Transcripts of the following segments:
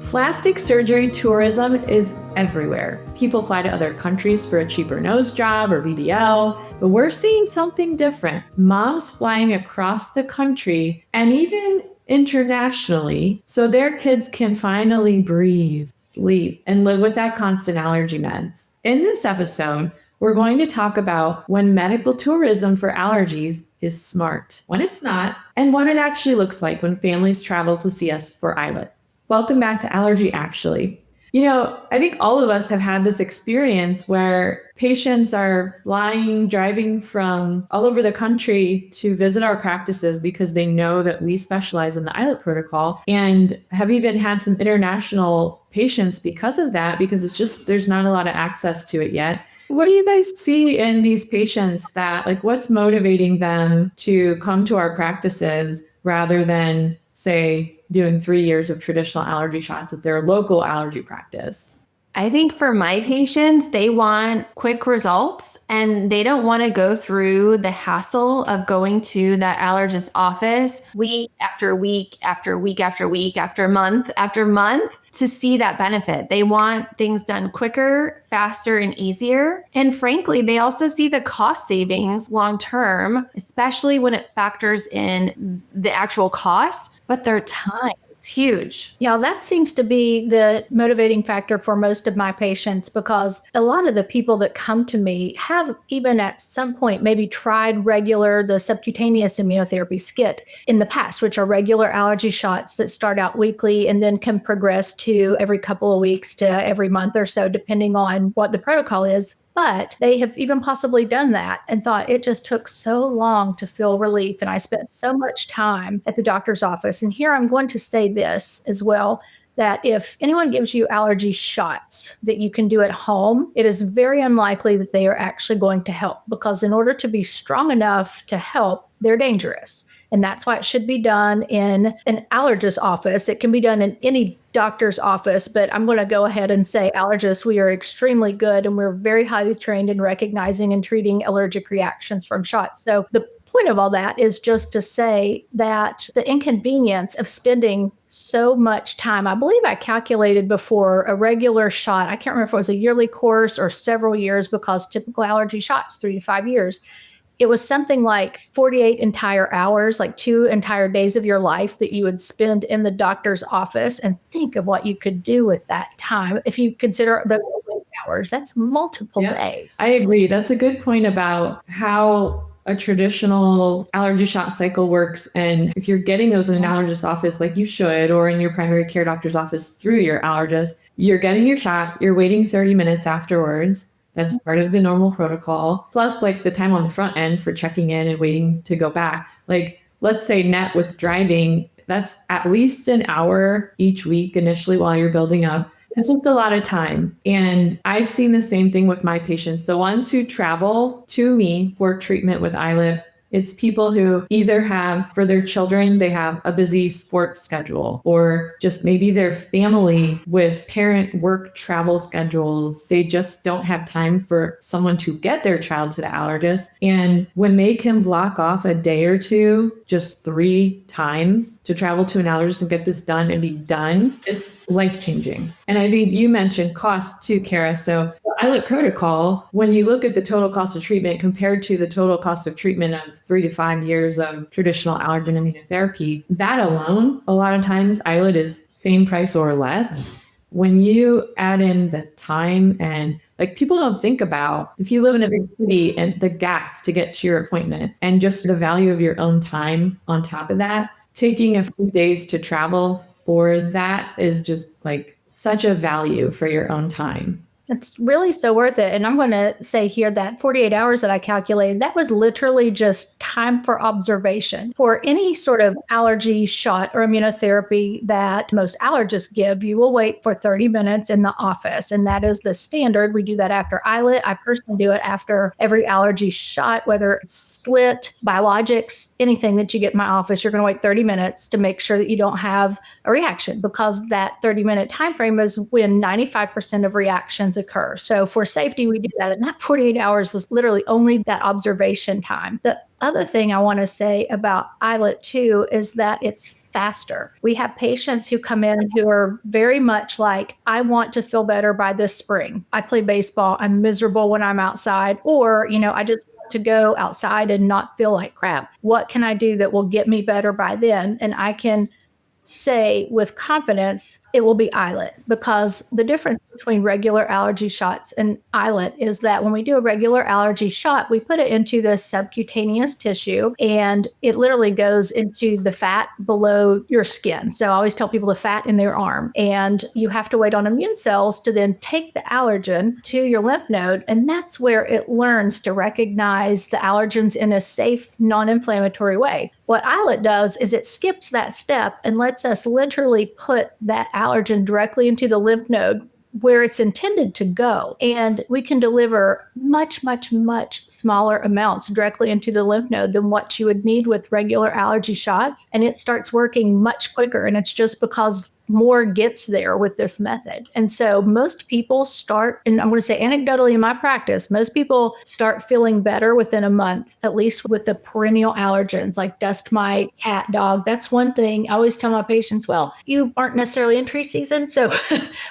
Plastic surgery tourism is everywhere. People fly to other countries for a cheaper nose job or BBL, but we're seeing something different. Moms flying across the country and even internationally so their kids can finally breathe, sleep, and live without constant allergy meds. In this episode, we're going to talk about when medical tourism for allergies is smart, when it's not, and what it actually looks like when families travel to see us for ILIT. Welcome back to Allergy Actually. I think all of us have had this experience where patients are driving from all over the country to visit our practices because they know that we specialize in the ILIT protocol, and have even had some international patients because of that, because it's just, there's not a lot of access to it yet. What do you guys see in these patients that, what's motivating them to come to our practices rather than, say, doing 3 years of traditional allergy shots at their local allergy practice? I think for my patients, they want quick results and they don't want to go through the hassle of going to that allergist office week after week after week after week after month to see that benefit. They want things done quicker, faster, and easier. And frankly, they also see the cost savings long term, especially when it factors in the actual cost, but their time. Huge. Yeah, that seems to be the motivating factor for most of my patients, because a lot of the people that come to me have even at some point maybe tried the subcutaneous immunotherapy SCIT in the past, which are regular allergy shots that start out weekly and then can progress to every couple of weeks to every month or so, depending on what the protocol is. But they have even possibly done that and thought it just took so long to feel relief. And I spent so much time at the doctor's office. And here I'm going to say this as well, that if anyone gives you allergy shots that you can do at home, it is very unlikely that they are actually going to help, because in order to be strong enough to help, they're dangerous. And that's why it should be done in an allergist office. It can be done in any doctor's office, but I'm going to go ahead and say allergists, we are extremely good and we're very highly trained in recognizing and treating allergic reactions from shots. So the point of all that is just to say that the inconvenience of spending so much time, I believe I calculated before, a regular shot, I can't remember if it was a yearly course or several years, because typical allergy shots, 3 to 5 years. It was something like 48 entire hours, like 2 entire days of your life that you would spend in the doctor's office. And think of what you could do with that time. If you consider those hours, that's multiple days. I agree. That's a good point about how a traditional allergy shot cycle works. And if you're getting those in an allergist office, like you should, or in your primary care doctor's office through your allergist, you're getting your shot, you're waiting 30 minutes afterwards. That's part of the normal protocol. Plus, the time on the front end for checking in and waiting to go back. Let's say net with driving, that's at least an hour each week initially while you're building up. It's just a lot of time. And I've seen the same thing with my patients. The ones who travel to me for treatment with ILIT, it's people who either have, for their children, they have a busy sports schedule, or just maybe their family with parent work travel schedules. They just don't have time for someone to get their child to the allergist. And when they can block off a day or two, just 3 times to travel to an allergist and get this done and be done, it's life-changing. And I mean, you mentioned cost too, Kara. So the ILIT protocol, when you look at the total cost of treatment compared to the total cost of treatment of 3 to 5 years of traditional allergen immunotherapy, that alone, a lot of times ILIT is same price or less. When you add in the time and people don't think about, if you live in a big city, and the gas to get to your appointment and just the value of your own time on top of that, taking a few days to travel for that is just such a value for your own time. It's really so worth it. And I'm going to say here that 48 hours that I calculated, that was literally just time for observation. For any sort of allergy shot or immunotherapy that most allergists give, you will wait for 30 minutes in the office. And that is the standard. We do that after ILIT. I personally do it after every allergy shot, whether it's SLIT, biologics, anything that you get in my office, you're going to wait 30 minutes to make sure that you don't have a reaction, because that 30-minute time frame is when 95% of reactions occur. So for safety, we do that. And that 48 hours was literally only that observation time. The other thing I want to say about ILIT too is that it's faster. We have patients who come in who are very much like, I want to feel better by this spring. I play baseball. I'm miserable when I'm outside. Or, I just want to go outside and not feel like crap. What can I do that will get me better by then? And I can say with confidence, it will be ILIT, because the difference between regular allergy shots and ILIT is that when we do a regular allergy shot, we put it into the subcutaneous tissue and it literally goes into the fat below your skin. So I always tell people the fat in their arm, and you have to wait on immune cells to then take the allergen to your lymph node. And that's where it learns to recognize the allergens in a safe, non-inflammatory way. What ILIT does is it skips that step and lets us literally put that allergen directly into the lymph node where it's intended to go. And we can deliver much, much, much smaller amounts directly into the lymph node than what you would need with regular allergy shots. And it starts working much quicker. And it's just because more gets there with this method. And so most people start, and I'm going to say anecdotally in my practice, most people start feeling better within a month, at least with the perennial allergens like dust mite, cat, dog. That's one thing I always tell my patients, well, you aren't necessarily in tree season, so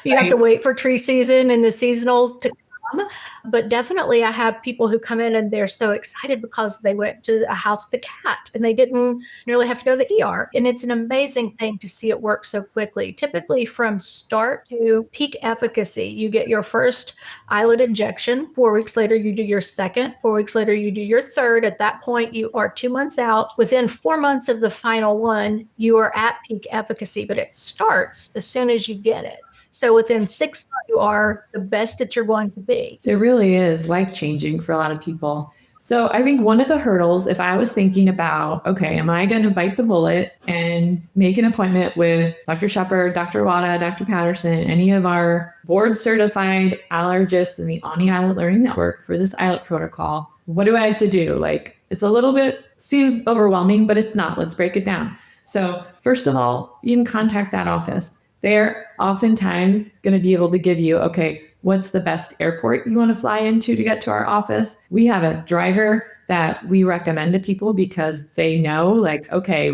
you have to wait for tree season and the seasonals to come. But definitely I have people who come in and they're so excited because they went to a house with a cat and they didn't really have to go to the ER. And it's an amazing thing to see it work so quickly. Typically from start to peak efficacy, you get your first ILIT injection. 4 weeks later, you do your second. 4 weeks later, you do your third. At that point, you are 2 months out. Within 4 months of the final one, you are at peak efficacy, but it starts as soon as you get it. So within 6 months, you are the best that you're going to be. It really is life-changing for a lot of people. So I think one of the hurdles, if I was thinking about, okay, am I going to bite the bullet and make an appointment with Dr. Shepard, Dr. Wada, Dr. Patterson, any of our board-certified allergists in the Auni ILIT Learning Network for this ILIT protocol? What do I have to do? It's a little bit, seems overwhelming, but it's not. Let's break it down. So first of all, you can contact that office. They're oftentimes going to be able to give you, okay, what's the best airport you want to fly into to get to our office? We have a driver that we recommend to people because they know, okay,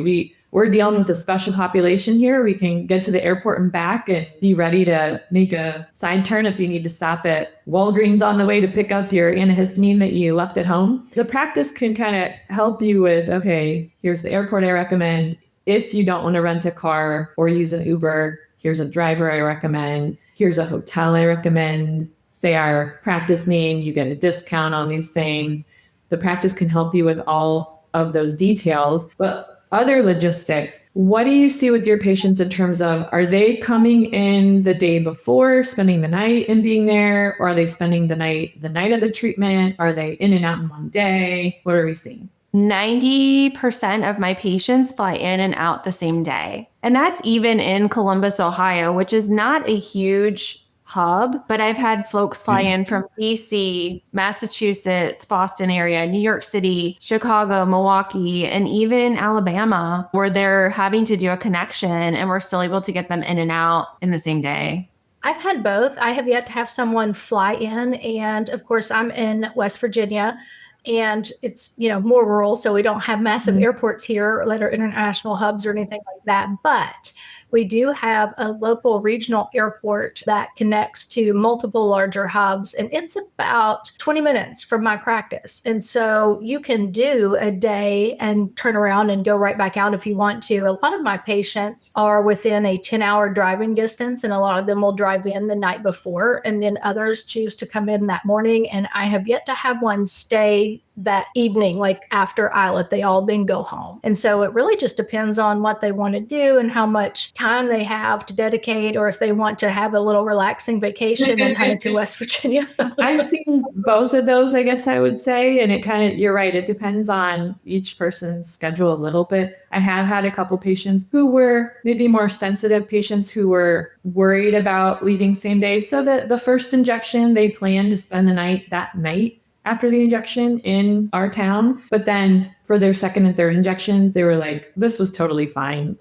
we're dealing with a special population here. We can get to the airport and back and be ready to make a side turn if you need to stop at Walgreens on the way to pick up your antihistamine that you left at home. The practice can kind of help you with, okay, here's the airport I recommend. If you don't want to rent a car or use an Uber, here's a driver I recommend. Here's a hotel I recommend. Say our practice name, you get a discount on these things. The practice can help you with all of those details. But other logistics, what do you see with your patients in terms of, are they coming in the day before, spending the night and being there? Or are they spending the night of the treatment? Are they in and out in one day? What are we seeing? 90% of my patients fly in and out the same day. And that's even in Columbus, Ohio, which is not a huge hub, but I've had folks fly in from DC, Massachusetts, Boston area, New York City, Chicago, Milwaukee, and even Alabama, where they're having to do a connection and we're still able to get them in and out in the same day. I've had both. I have yet to have someone fly in. And of course, I'm in West Virginia. And it's, more rural, so we don't have massive airports here that are international hubs or anything like that. But we do have a local regional airport that connects to multiple larger hubs, and it's about 20 minutes from my practice. And so you can do a day and turn around and go right back out if you want to. A lot of my patients are within a 10-hour driving distance, and a lot of them will drive in the night before, and then others choose to come in that morning. And I have yet to have one stay that evening, like after ILIT, they all then go home. And so it really just depends on what they want to do and how much time they have to dedicate, or if they want to have a little relaxing vacation in Huntington, West Virginia. I've seen both of those, I guess I would say. And you're right, it depends on each person's schedule a little bit. I have had a couple patients who were maybe more sensitive patients who were worried about leaving same day. So the first injection, they planned to spend the night that night after the injection in our town. But then for their second and third injections, they were like, this was totally fine.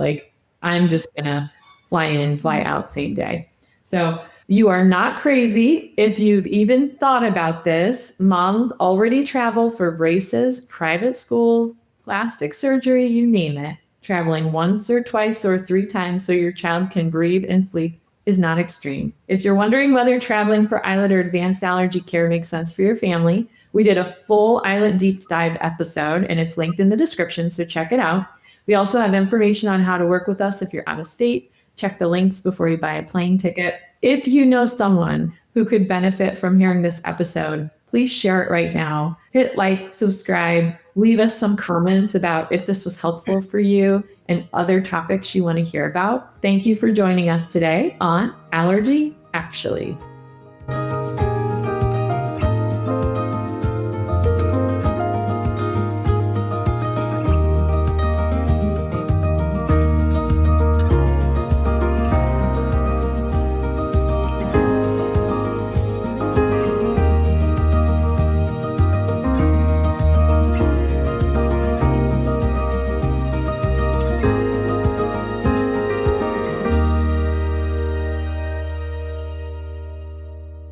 I'm just going to fly in, fly out same day. So You are not crazy if you've even thought about this. Moms already travel for braces, private schools, plastic surgery, you name it. Traveling once or twice or 3 times so your child can breathe and sleep is not extreme. If you're wondering whether traveling for ILIT or advanced allergy care makes sense for your family, we did a full ILIT deep dive episode and it's linked in the description, so check it out. We also have information on how to work with us if you're out of state. Check the links before you buy a plane ticket. If you know someone who could benefit from hearing this episode, please share it right now. Hit like, subscribe, leave us some comments about if this was helpful for you and other topics you want to hear about. Thank you for joining us today on Allergy Actually.